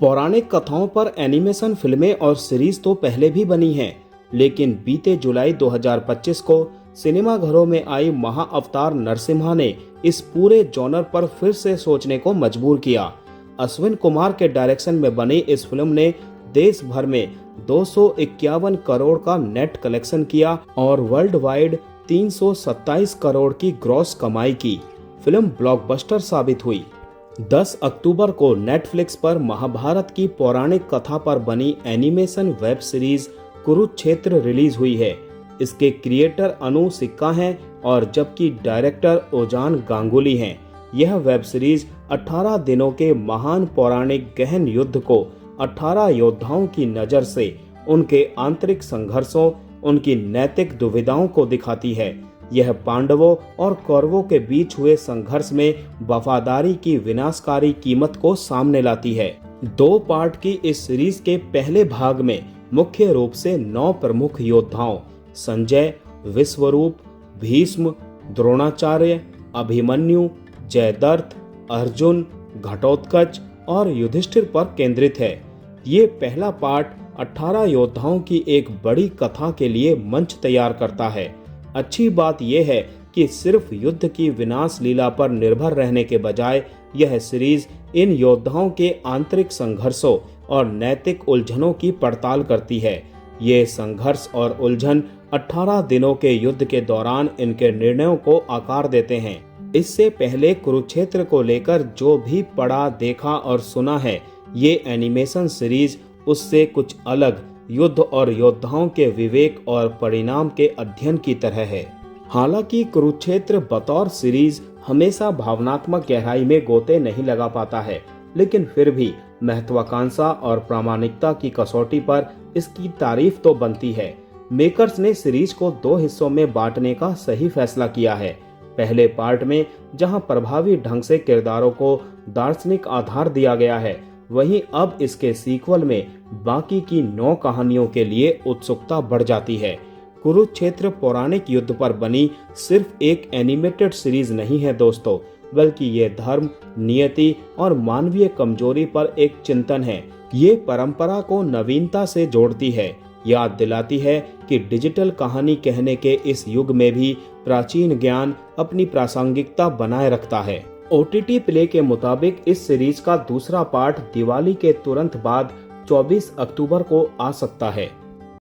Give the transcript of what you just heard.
पौराणिक कथाओं पर एनिमेशन फिल्में और सीरीज तो पहले भी बनी हैं, लेकिन बीते जुलाई 2025 को सिनेमाघरों में आई महाअवतार नरसिम्हा ने इस पूरे जॉनर पर फिर से सोचने को मजबूर किया। अश्विन कुमार के डायरेक्शन में बनी इस फिल्म ने देश भर में 251 करोड़ का नेट कलेक्शन किया और वर्ल्ड वाइड 327 करोड़ की ग्रॉस कमाई की। फिल्म ब्लॉकबस्टर साबित हुई। 10 अक्टूबर को नेटफ्लिक्स पर महाभारत की पौराणिक कथा पर बनी animation web series Kurukshetra release हुई है। इसके क्रिएटर अनु सिक्का हैं और जबकि डायरेक्टर ओजान गांगुली हैं। यह वेब सीरीज 18 दिनों के महान पौराणिक गहन युद्ध को 18 योद्धाओं की नजर से उनके आंतरिक संघर्षों, उनकी नैतिक दुविधाओं को दिखाती है। यह पांडवों और कौरवों के बीच हुए संघर्ष में वफादारी की विनाशकारी कीमत को सामने लाती है। 2 पार्ट की इस सीरीज के पहले भाग में मुख्य रूप से 9 प्रमुख योद्धाओं संजय, विश्वरूप, भीष्म, द्रोणाचार्य, अभिमन्यु, जयद्रथ, अर्जुन, घटोत्कच और युधिष्ठिर पर केंद्रित है। ये पहला पार्ट 18 योद्धाओं की एक बड़ी कथा के लिए मंच तैयार करता है। अच्छी बात यह है कि सिर्फ युद्ध की विनाश लीला पर निर्भर रहने के बजाय यह सीरीज इन योद्धाओं के आंतरिक संघर्षों और नैतिक उलझनों की पड़ताल करती है। ये संघर्ष और उलझन 18 दिनों के युद्ध के दौरान इनके निर्णयों को आकार देते हैं। इससे पहले कुरुक्षेत्र को लेकर जो भी पढ़ा, देखा और सुना है, ये एनिमेशन सीरीज उससे कुछ अलग युद्ध और योद्धाओं के विवेक और परिणाम के अध्ययन की तरह है। हालांकि कुरुक्षेत्र बतौर सीरीज हमेशा भावनात्मक गहराई में गोते नहीं लगा पाता है, लेकिन फिर भी महत्वाकांक्षा और प्रामाणिकता की कसौटी पर इसकी तारीफ तो बनती है। मेकर्स ने सीरीज को 2 हिस्सों में बांटने का सही फैसला किया है। पहले पार्ट में जहां प्रभावी ढंग से किरदारों को दार्शनिक आधार दिया गया है, वहीं अब इसके सीक्वल में बाकी की 9 कहानियों के लिए उत्सुकता बढ़ जाती है। कुरुक्षेत्र पौराणिक युद्ध पर बनी सिर्फ एक एनिमेटेड सीरीज नहीं है दोस्तों, बल्कि ये धर्म, नियति और मानवीय कमजोरी पर एक चिंतन है। ये परंपरा को नवीनता से जोड़ती है, याद दिलाती है कि डिजिटल कहानी कहने के इस युग में भी प्राचीन ज्ञान अपनी प्रासंगिकता बनाए रखता है। OTT प्ले के मुताबिक इस सीरीज का दूसरा पार्ट दिवाली के तुरंत बाद 24 अक्टूबर को आ सकता है।